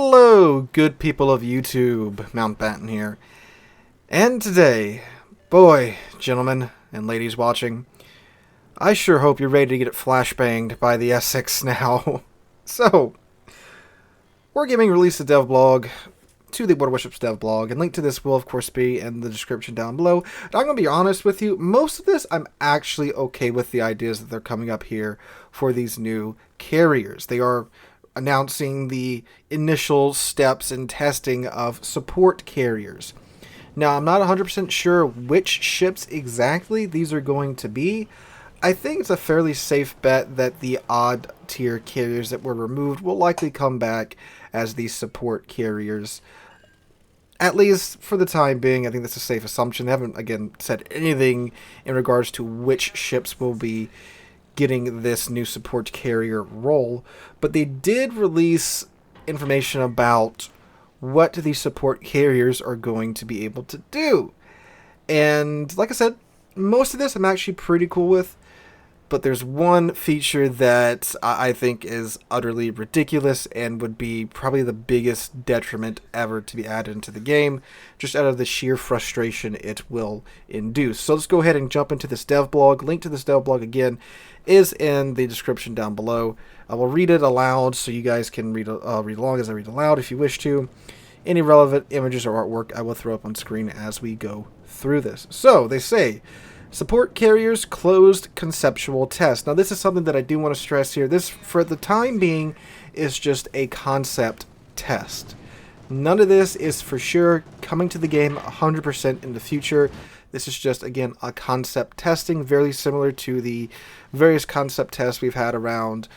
Hello, good people of YouTube. Mountbatten here. And today, boy, gentlemen and ladies watching, I sure hope you're ready to get it flashbanged by the Essex now. So, Wargaming released a DevBlog to the Warships DevBlog, and link to this will, of course, be in the description down below. And I'm going to be honest with you, most of this I'm actually okay with the ideas that they're coming up here for these new carriers. They are announcing the initial steps in testing of support carriers. Now, I'm not 100% sure which ships exactly these are going to be. I think it's a fairly safe bet that the odd tier carriers that were removed will likely come back as these support carriers. At least for the time being, I think that's a safe assumption. They haven't, again, said anything in regards to which ships will be getting this new support carrier role, but they did release information about what these support carriers are going to be able to do. And like I said, most of this I'm actually pretty cool with, but there's one feature that I think is utterly ridiculous and would be probably the biggest detriment ever to be added into the game, just out of the sheer frustration it will induce. So let's go ahead and jump into this DevBlog. Link to this DevBlog, again, is in the description down below. I will read it aloud so you guys can read along as I read aloud if you wish to. Any relevant images or artwork I will throw up on screen as we go through this. So, they say, support carriers closed conceptual test. Now, this is something that I do want to stress here. This, for the time being, is just a concept test. None of this is for sure coming to the game 100% in the future. This is just, again, a concept testing, very similar to the various concept tests we've had around,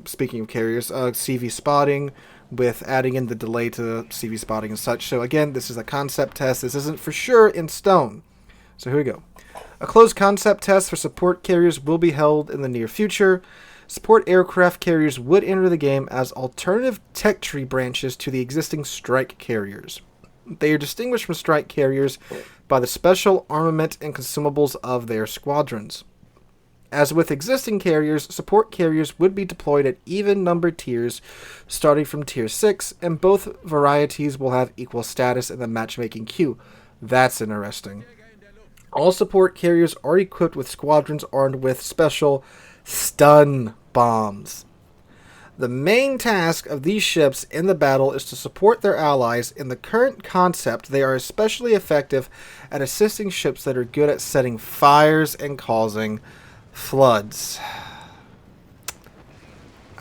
speaking of carriers, CV spotting, with adding in the delay to the CV spotting and such. So again, this is a concept test. This isn't for sure in stone. So here we go. A closed concept test for support carriers will be held in the near future. Support aircraft carriers would enter the game as alternative tech tree branches to the existing strike carriers. They are distinguished from strike carriers by the special armament and consumables of their squadrons. As with existing carriers, support carriers would be deployed at even number tiers starting from tier 6, and both varieties will have equal status in the matchmaking queue. That's interesting. All support carriers are equipped with squadrons armed with special stun bombs. The main task of these ships in the battle is to support their allies. In the current concept, they are especially effective at assisting ships that are good at setting fires and causing floods.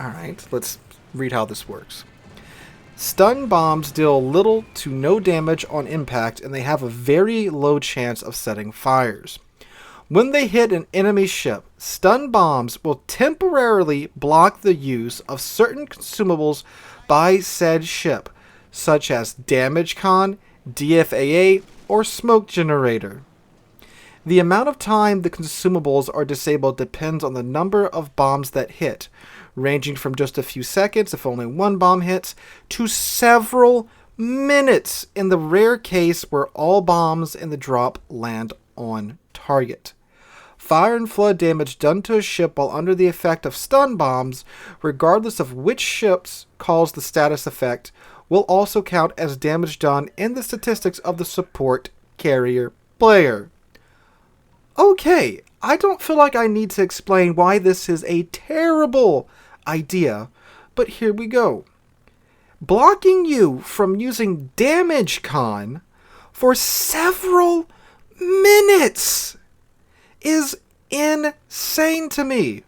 Alright, let's read how this works. Stun bombs deal little to no damage on impact, and they have a very low chance of setting fires. When they hit an enemy ship, stun bombs will temporarily block the use of certain consumables by said ship, such as damage con, DFAA, or smoke generator. The amount of time the consumables are disabled depends on the number of bombs that hit, ranging from just a few seconds if only one bomb hits, to several minutes in the rare case where all bombs in the drop land on target. Fire and flood damage done to a ship while under the effect of stun bombs, regardless of which ships cause the status effect, will also count as damage done in the statistics of the support carrier player. Okay, I don't feel like I need to explain why this is a terrible idea, but here we go. Blocking you from using damage con for several minutes is insane to me.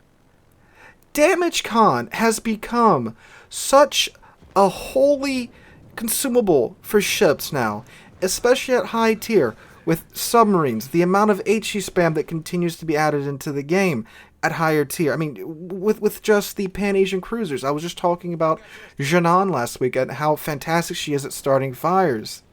Damage con has become such a holy consumable for ships now, especially at high tier with submarines. The amount of HE spam that continues to be added into the game at higher tier. I mean, with just the Pan-Asian cruisers. I was just talking about Janan last week and how fantastic she is at starting fires.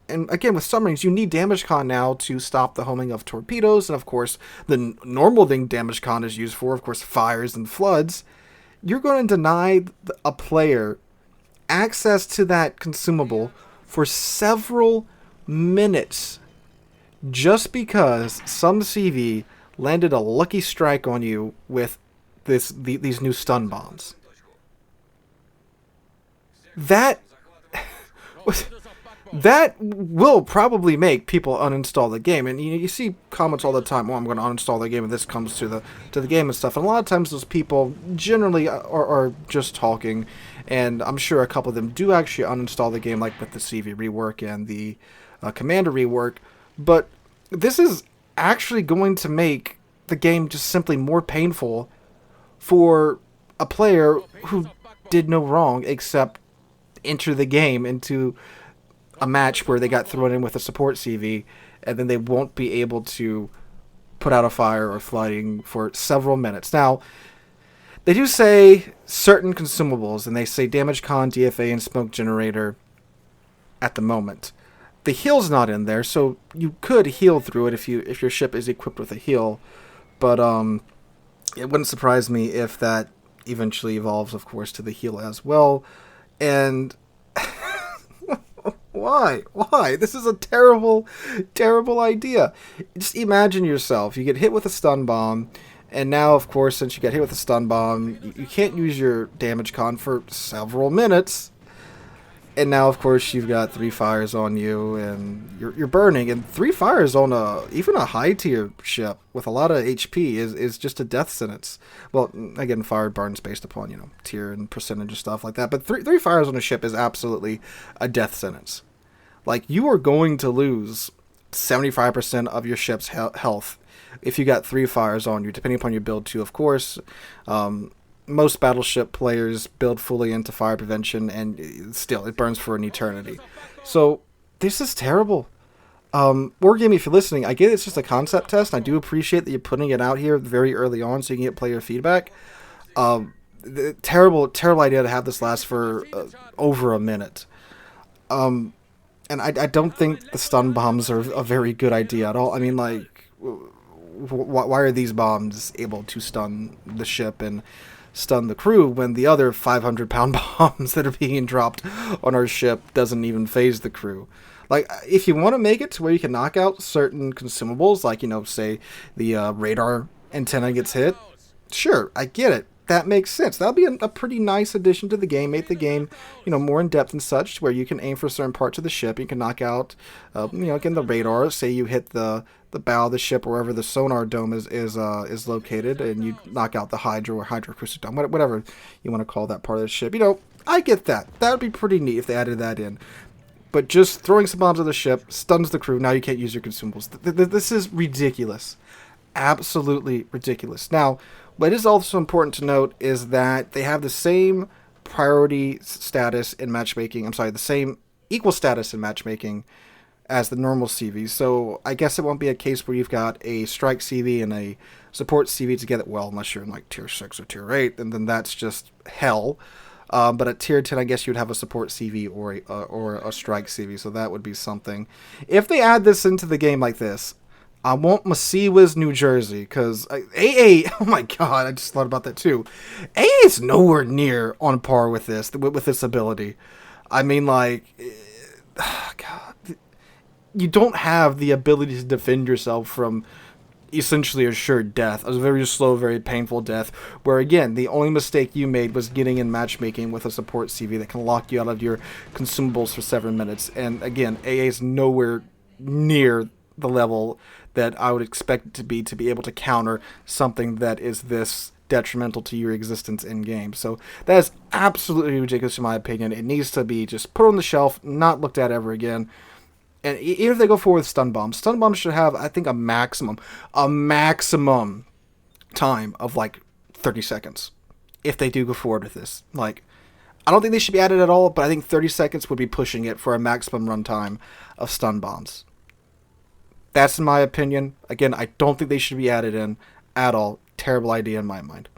And again, with submarines, you need damage con now to stop the homing of torpedoes. And of course, the normal thing damage con is used for, of course, fires and floods. You're going to deny a player access to that consumable for several minutes just because some CV landed a lucky strike on you with these new stun bombs. that that will probably make people uninstall the game. And you see comments all the time, "Well, I'm going to uninstall the game if this comes to the game and stuff." And a lot of times those people generally are just talking, and I'm sure a couple of them do actually uninstall the game, like with the CV rework and the Commander rework. But this is actually going to make the game just simply more painful for a player who did no wrong except enter the game into a match where they got thrown in with a support CV, and then they won't be able to put out a fire or flooding for several minutes. Now, they do say certain consumables, and they say damage con, DFA, and smoke generator at the moment. The heal's not in there, so you could heal through it if your ship is equipped with a heal, but it wouldn't surprise me if that eventually evolves, of course, to the heal as well. And why? This is a terrible, terrible idea. Just imagine yourself. You get hit with a stun bomb, and now, of course, since you get hit with a stun bomb, you can't use your damage con for several minutes. And now, of course, you've got 3 fires on you, and you're burning. And 3 fires on even a high tier ship with a lot of HP is just a death sentence. Well, again, fire burns based upon tier and percentage and stuff like that. But 3 fires on a ship is absolutely a death sentence. Like, you are going to lose 75% of your ship's health if you got 3 fires on you, depending upon your build too, of course. Most battleship players build fully into fire prevention, and still, it burns for an eternity. So, this is terrible. Wargaming, if you're listening, I get it's just a concept test, and I do appreciate that you're putting it out here very early on so you can get player feedback. Terrible idea to have this last for over a minute. And I don't think the stun bombs are a very good idea at all. I mean, like, why are these bombs able to stun the ship and stun the crew when the other 500-pound bombs that are being dropped on our ship doesn't even phase the crew? Like, if you want to make it to where you can knock out certain consumables, like, say the radar antenna gets hit, sure, I get it. That makes sense. That'll be a pretty nice addition to the game. Make the game, more in depth and such, where you can aim for certain parts of the ship. You can knock out, again, the radar. Say you hit the bow of the ship, or wherever the sonar dome is located, and you knock out the hydro or hydroacoustic dome, whatever you want to call that part of the ship. I get that. That would be pretty neat if they added that in. But just throwing some bombs at the ship stuns the crew. Now you can't use your consumables. This is ridiculous. Absolutely ridiculous. Now, what is also important to note is that they have the same priority status in matchmaking. The same equal status in matchmaking as the normal CVs. So I guess it won't be a case where you've got a strike CV and a support CV together. Well, unless you're in like tier 6 or tier 8, and then that's just hell. But at tier 10, I guess you'd have a support CV or a strike CV. So that would be something. If they add this into the game like this, I want Masiwas, New Jersey, because AA, oh my god, I just thought about that too. AA is nowhere near on par with this ability. I mean, like, god, you don't have the ability to defend yourself from essentially assured death, a very slow, very painful death, where again, the only mistake you made was getting in matchmaking with a support CV that can lock you out of your consumables for 7 minutes. And again, AA is nowhere near the level that I would expect it to be able to counter something that is this detrimental to your existence in game. So that is absolutely ridiculous in my opinion. It needs to be just put on the shelf, not looked at ever again. And even if they go forward with stun bombs should have, I think, a maximum time of like 30 seconds if they do go forward with this. Like, I don't think they should be added at all, but I think 30 seconds would be pushing it for a maximum runtime of stun bombs. That's in my opinion. Again, I don't think they should be added in at all. Terrible idea in my mind.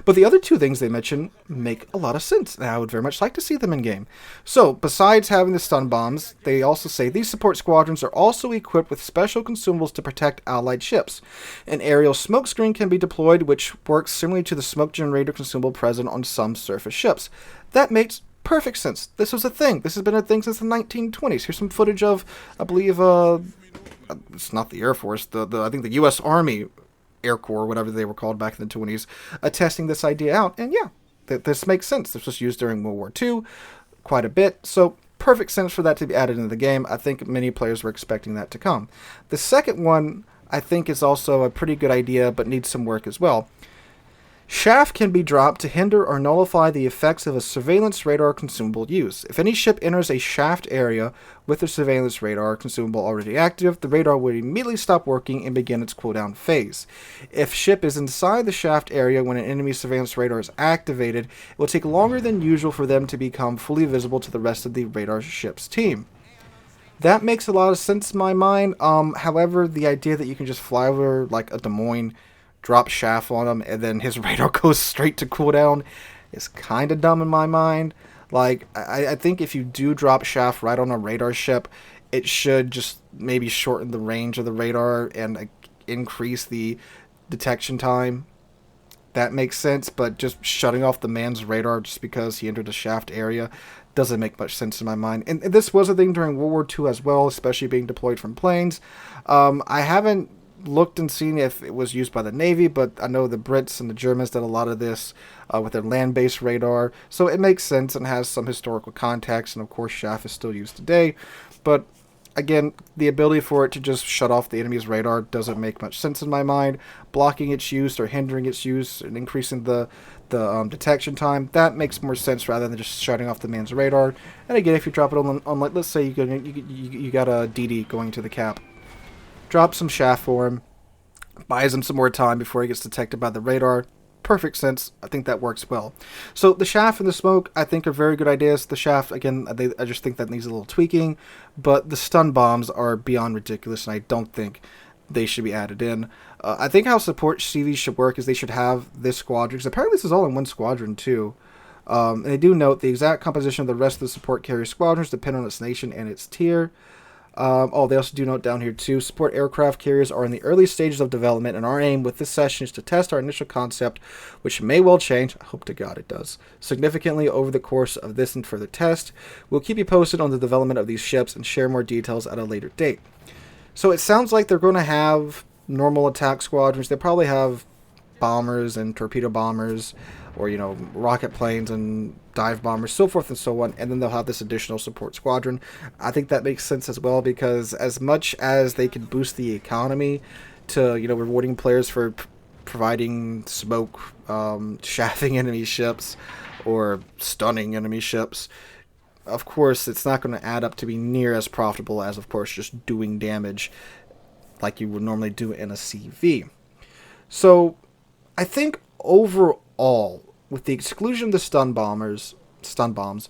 But the other two things they mention make a lot of sense, and I would very much like to see them in game. So, besides having the stun bombs, they also say these support squadrons are also equipped with special consumables to protect allied ships. An aerial smoke screen can be deployed, which works similarly to the smoke generator consumable present on some surface ships. That makes perfect sense. This was a thing. This has been a thing since the 1920s. Here's some footage of, I believe, it's not the Air Force, I think the U.S. Army Air Corps, whatever they were called back in the 20s, testing this idea out. And yeah, this makes sense. This was used during World War II. quite a bit, so perfect sense for that to be added into the game. I think many players were expecting that to come. The second one, I think, is also a pretty good idea, but needs some work as well. Chaff can be dropped to hinder or nullify the effects of a surveillance radar consumable use. If any ship enters a shaft area with a surveillance radar consumable already active, the radar would immediately stop working and begin its cooldown phase. If ship is inside the shaft area when an enemy surveillance radar is activated, it will take longer than usual for them to become fully visible to the rest of the radar ship's team. That makes a lot of sense in my mind. However, the idea that you can just fly over like a Des Moines, drop chaff on him, and then his radar goes straight to cooldown is kind of dumb in my mind. Like, I think if you do drop chaff right on a radar ship, it should just maybe shorten the range of the radar and increase the detection time. That makes sense, but just shutting off the man's radar just because he entered a shaft area doesn't make much sense in my mind. And this was a thing during World War II as well, especially being deployed from planes. I haven't looked and seen if it was used by the Navy, but I know the Brits and the Germans did a lot of this with their land-based radar, so it makes sense and has some historical context, and of course chaff is still used today. But again, the ability for it to just shut off the enemy's radar doesn't make much sense in my mind. Blocking its use or hindering its use and increasing the detection time, that makes more sense rather than just shutting off the man's radar. And again, if you drop it on like, let's say you got a DD going to the cap, drop some chaff for him, buys him some more time before he gets detected by the radar. Perfect sense. I think that works well. So the chaff and the smoke, I think, are very good ideas. The chaff, again, I just think that needs a little tweaking, but the stun bombs are beyond ridiculous, and I don't think they should be added in. I think how support CVs should work is they should have this squadron, because apparently this is all in one squadron too. And they do note the exact composition of the rest of the support carrier squadrons depend on its nation and its tier. They also do note down here too, support aircraft carriers are in the early stages of development, and our aim with this session is to test our initial concept, which may well change, I hope to God it does, significantly over the course of this and further test. We'll keep you posted on the development of these ships and share more details at a later date. So it sounds like they're going to have normal attack squadrons. They probably have bombers and torpedo bombers, or, you know, rocket planes and dive bombers, so forth and so on, and then they'll have this additional support squadron. I think that makes sense as well, because as much as they can boost the economy to, you know, rewarding players for providing smoke, chaffing enemy ships, or stunning enemy ships, of course, it's not going to add up to be near as profitable as, of course, just doing damage like you would normally do in a CV. So, I think overall, with the exclusion of the stun bombs,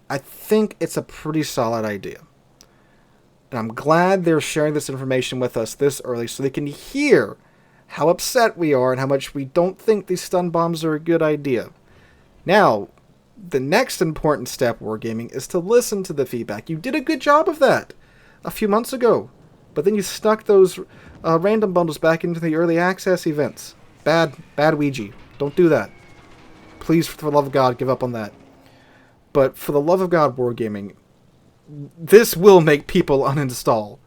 I think it's a pretty solid idea. And I'm glad they're sharing this information with us this early so they can hear how upset we are and how much we don't think these stun bombs are a good idea. Now, the next important step, Wargaming, is to listen to the feedback. You did a good job of that a few months ago, but then you stuck those random bundles back into the early access events. Bad Ouija. Don't do that. Please, for the love of God, give up on that. But for the love of God, Wargaming, this will make people uninstall.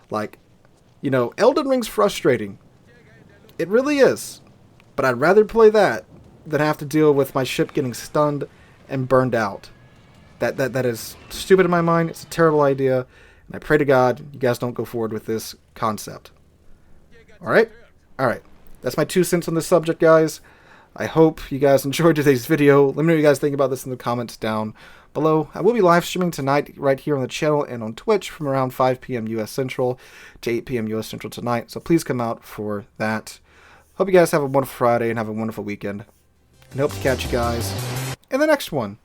Like, you know, Elden Ring's frustrating. It really is. But I'd rather play that than have to deal with my ship getting stunned and burned out. That is stupid in my mind. It's a terrible idea. And I pray to God you guys don't go forward with this concept. Alright? Alright. That's my 2 cents on this subject, guys. I hope you guys enjoyed today's video. Let me know what you guys think about this in the comments down below. I will be live streaming tonight right here on the channel and on Twitch from around 5 p.m. U.S. Central to 8 p.m. U.S. Central tonight. So please come out for that. Hope you guys have a wonderful Friday and have a wonderful weekend. And hope to catch you guys in the next one.